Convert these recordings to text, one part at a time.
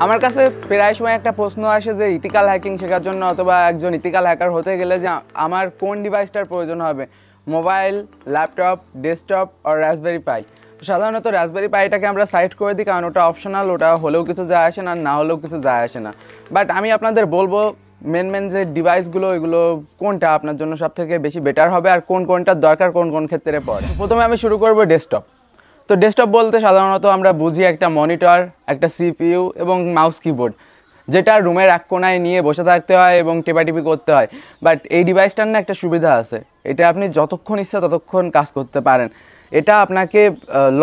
আমার কাছে প্রায় সময় একটা প্রশ্ন আসে যে ইথিক্যাল হ্যাকিং শেখার জন্য অথবা একজন ইথিক্যাল হ্যাকার হতে গেলে যে আমার কোন ডিভাইসটার প্রয়োজন হবে, মোবাইল, ল্যাপটপ, ডেস্কটপ আর রাসবেরি পাই। তো সাধারণত রাসবেরি পাইটাকে আমরা সাইড করে দিই, কারণ ওটা অপশনাল, ওটা হলেও কিছু যায় আসে না, না হলেও কিছু যায় আসে না। বাট আমি আপনাদের বলবো মেন যে ডিভাইসগুলো, এগুলো কোনটা আপনার জন্য সবথেকে বেশি বেটার হবে আর কোনটার দরকার কোন ক্ষেত্রে পড়ে। প্রথমে আমি শুরু করবো ডেস্কটপ। তো ডেস্কটপ বলতে সাধারণত আমরা বুঝি একটা মনিটর, একটা সিপিইউ এবং মাউস কিবোর্ড, যেটা রুমের এক কোনায় নিয়ে বসে থাকতে হয় এবং টেপাটিপি করতে হয়। বাট এই ডিভাইসটার না একটা সুবিধা আছে, এটা আপনি যতক্ষণ ইচ্ছা ততক্ষণ কাজ করতে পারেন। এটা আপনাকে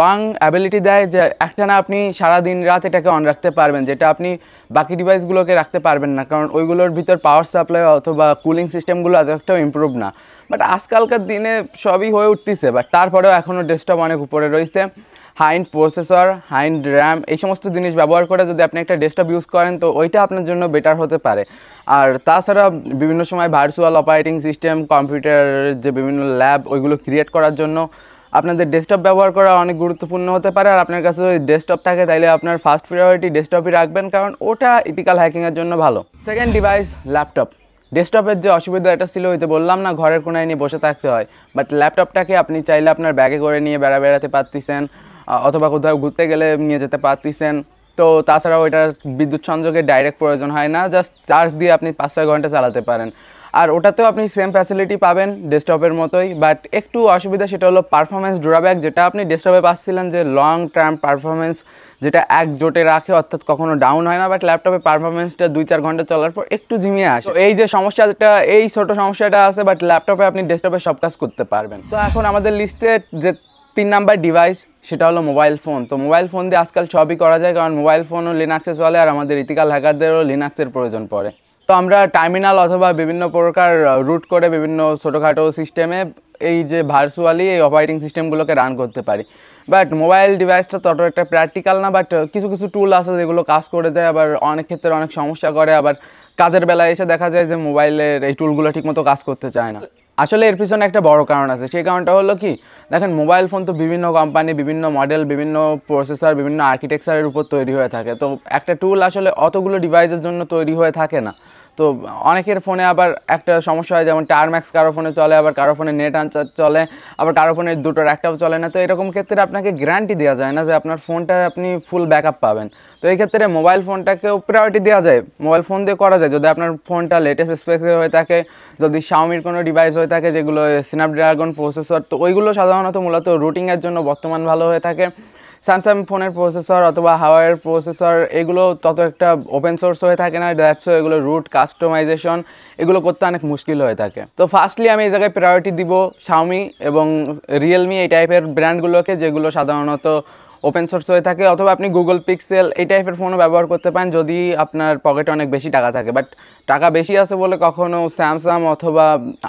লং অ্যাবিলিটি দেয় যে একটানা আপনি সারাদিন রাত এটাকে অন রাখতে পারবেন, যেটা আপনি বাকি ডিভাইসগুলোকে রাখতে পারবেন না, কারণ ওইগুলোর ভিতর পাওয়ার সাপ্লাই অথবা কুলিং সিস্টেমগুলো এতটাও ইমপ্রুভ না। বাট আজকালকার দিনে সবই হয়ে উঠতেছে, বাট তারপরেও এখনও ডেস্কটপ অনেক উপরে রয়েছে। হাইন্ড প্রসেসর, হাইন্ড র্যাম, এই সমস্ত জিনিস ব্যবহার করে যদি আপনি একটা ডেস্কটপ ইউজ করেন তো ওইটা আপনার জন্য বেটার হতে পারে। আর তাছাড়া বিভিন্ন সময় ভার্চুয়াল অপারেটিং সিস্টেম, কম্পিউটারের যে বিভিন্ন ল্যাব, ওইগুলো ক্রিয়েট করার জন্য আপনাদের ডেস্কটপ ব্যবহার করা অনেক গুরুত্বপূর্ণ হতে পারে। আর আপনার কাছে যদি ডেস্কটপ থাকে তাহলে আপনার ফার্স্ট প্রায়োরিটি ডেস্কটপই রাখবেন, কারণ ওটা ইথিক্যাল হ্যাকিংয়ের জন্য ভালো। Second device laptop. ডেস্কটপের যে অসুবিধা এটা ছিল, হইতে বললাম না ঘরের কোনায় নিয়ে বসে থাকতে হয়, বাট ল্যাপটপটাকে আপনি চাইলে আপনার ব্যাগে করে নিয়ে বেড়াতে পারতেছেন অথবা কোথাও ঘুরতে গেলে নিয়ে যেতে পারতেছেন। তো তাছাড়াও এটা বিদ্যুৎ সংযোগের ডাইরেক্ট প্রয়োজন হয় না, জাস্ট চার্জ দিয়ে আপনি 5-6 ঘন্টা চালাতে পারেন। আর ওটাতেও আপনি সেম ফ্যাসিলিটি পাবেন ডেস্কটপের মতোই, বাট একটু অসুবিধা সেটা হলো পারফরমেন্স ড্রব্যাক, যেটা আপনি ডেস্কটপে পাচ্ছিলেন যে লং টার্ম পারফরমেন্স, যেটা এক জোটে রাখে, অর্থাৎ কখনো ডাউন হয় না। বাট ল্যাপটপে পারফরমেন্সটা 2-4 ঘন্টা চলার পর একটু ঝিমিয়ে আসে। এই যে সমস্যাটা, এই ছোটো সমস্যাটা আছে, বাট ল্যাপটপে আপনি ডেস্কটপে সব কাজ করতে পারবেন। তো এখন আমাদের লিস্টে যে 3 নাম্বার ডিভাইস সেটা হলো মোবাইল ফোন। তো মোবাইল ফোন দিয়ে আজকাল সবই করা যায়, কারণ মোবাইল ফোনও লিনাক্সে চলে আর আমাদের ইথিক্যাল হ্যাকারদেরও লিনাক্সের প্রয়োজন পড়ে। তো আমরা টার্মিনাল অথবা বিভিন্ন প্রকার রুট করে বিভিন্ন ছোটোখাটো সিস্টেমে এই যে ভার্চুয়ালি এই অপারেটিং সিস্টেমগুলোকে রান করতে পারি। বাট মোবাইল ডিভাইসটা তত একটা প্র্যাকটিক্যাল না, বাট কিছু টুল আছে যেগুলো কাজ করে দেয়, আবার অনেক ক্ষেত্রে অনেক সমস্যা করে। আবার কাজের বেলায় এসে দেখা যায় যে মোবাইলের এই টুলগুলো ঠিকমতো কাজ করতে চায় না। আসলে এর পিছনে একটা বড় কারণ আছে, সেই কারণটা হলো কি, দেখেন মোবাইল ফোন তো বিভিন্ন কোম্পানি, বিভিন্ন মডেল, বিভিন্ন প্রসেসর, বিভিন্ন আর্কিটেকচারের উপর তৈরি হয়ে থাকে। তো একটা টুল আসলে অতগুলো ডিভাইসের জন্য তৈরি হয়ে থাকে না। তো অনেকের ফোনে আবার একটা সমস্যা হয়, যেমন টার্ম্যাক্স কারো ফোনে চলে, আবার কারো ফোনে নেট আনচার চলে, আবার কারো ফোনে দুটোর একটাও চলে না। তো এরকম ক্ষেত্রে আপনাকে গ্যারান্টি দেওয়া যায় না যে আপনার ফোনটা আপনি ফুল ব্যাকআপ পাবেন। তো এই ক্ষেত্রে মোবাইল ফোনটাকেও প্রায়োরিটি দেওয়া যায়, মোবাইল ফোন দিয়ে করা যায় যদি আপনার ফোনটা লেটেস্ট স্পেকের হয়ে থাকে, যদি শাওমির কোনো ডিভাইস হয়ে থাকে যেগুলো স্ন্যাপড্রাগন প্রসেসর, তো ওইগুলো সাধারণত মূলত রুটিংয়ের জন্য বর্তমান ভালো হয়ে থাকে। স্যামসাং ফোনের প্রসেসর অথবা হাওয়াইয়ের প্রসেসর এগুলো তত একটা ওপেন সোর্স হয়ে থাকে না, দ্যাটস এগুলো রুট কাস্টমাইজেশন এগুলো করতে অনেক মুশকিল হয়ে থাকে। তো ফার্স্টলি আমি এই জায়গায় প্রায়োরিটি দিব শাওমি এবং রিয়েলমি, এই টাইপের ব্র্যান্ডগুলোকে, যেগুলো সাধারণত ওপেন সোর্স হয়ে থাকে। অথবা আপনি গুগল পিক্সেল এই টাইপের ফোনও ব্যবহার করতে পারেন যদি আপনার পকেটে অনেক বেশি টাকা থাকে। বাট টাকা বেশি আছে বলে কখনো স্যামসাং অথবা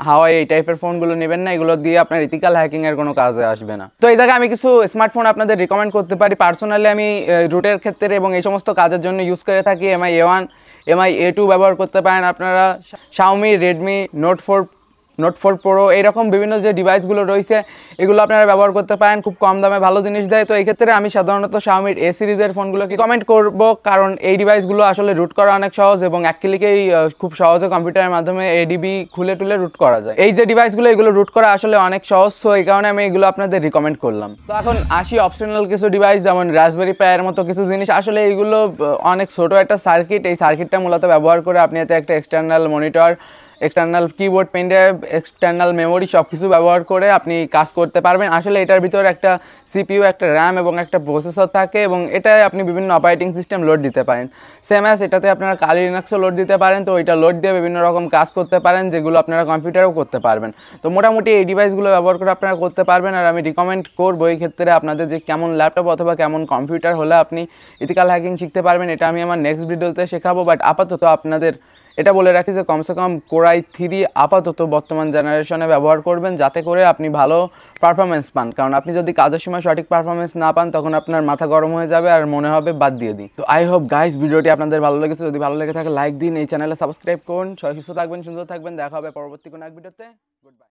হাওয়াই এই টাইপের ফোনগুলো নেবেন না, এগুলো দিয়ে আপনার ইথিক্যাল হ্যাকিংয়ের কোনো কাজে আসবে না। তো এই জায়গায় আমি কিছু স্মার্টফোন আপনাদের রিকমেন্ড করতে পারি। পার্সোনালি আমি রুটের ক্ষেত্রে এবং এই সমস্ত কাজের জন্য ইউজ করে থাকি MI A1, MI A2 ব্যবহার করতে পারেন আপনারা। শাওমি, রেডমি নোট 4 প্রো এইরকম বিভিন্ন যে ডিভাইসগুলো রয়েছে এগুলো আপনারা ব্যবহার করতে পারেন, খুব কম দামে ভালো জিনিস দেয়। তো এই ক্ষেত্রে আমি সাধারণত শাওমির A সিরিজের ফোনগুলোকে কমেন্ট করব, কারণ এই ডিভাইসগুলো আসলে রুট করা অনেক সহজ এবং এক ক্লিকেই খুব সহজে কম্পিউটারের মাধ্যমে ADB খুলে টুলে রুট করা যায়। এই যে ডিভাইসগুলো এগুলো রুট করা আসলে অনেক সহজ, তো এই কারণে আমি এগুলো আপনাদের রিকমেন্ড করলাম। তো এখন আসি অপশনাল কিছু ডিভাইস, যেমন রাসবেরি পাইয়ের মতো কিছু জিনিস। আসলে এইগুলো অনেক ছোটো একটা সার্কিট, এই সার্কিটটা মূলত ব্যবহার করে আপনি এতে একটা external monitor, external keyboard, pen drive, external memory সব কিছু ব্যবহার করে আপনি কাজ করতে পারবেন। আসলে এটার ভিতরে একটা CPU, একটা র্যাম এবং একটা প্রসেসর থাকে এবং এটায় আপনি বিভিন্ন অপারেটিং সিস্টেম লোড দিতে পারেন। সেম অ্যাজ এটাতে আপনারা কালি লিনাক্সও লোড দিতে পারেন। তো এটা লোড দিয়ে বিভিন্ন রকম কাজ করতে পারেন, যেগুলো আপনারা কম্পিউটারেও করতে পারবেন। তো মোটামুটি এই ডিভাইসগুলো ব্যবহার করে আপনারা করতে পারবেন। আর আমি রিকমেন্ড করবো এই ক্ষেত্রে আপনাদের যে কেমন ল্যাপটপ অথবা কেমন কম্পিউটার হলে আপনি ইথিক্যাল হ্যাকিং শিখতে পারবেন, এটা আমি আমার নেক্সট ভিডিওতে শেখাবো। বাট আপাতত আপনাদের এটা বলে রাখি যে কমসে কম Core i3 আপাতত বর্তমান জেনারেশনে ব্যবহার করবেন, যাতে করে আপনি ভালো পারফরমেন্স পান। কারণ আপনি যদি কাজের সময় সঠিক পারফরমেন্স না পান তখন আপনার মাথা গরম হয়ে যাবে আর মনে হবে বাদ দিয়ে দিই। তো আই হোপ গাইস ভিডিওটি আপনাদের ভালো লেগেছে, যদি ভালো লেগে থাকে লাইক দিন, এই চ্যানেলে সাবস্ক্রাইব করুন। সবাই সুস্থ থাকবেন, সুন্দর থাকবেন, দেখা হবে পরবর্তী কোনো এক ভিডিওতে। Good bye.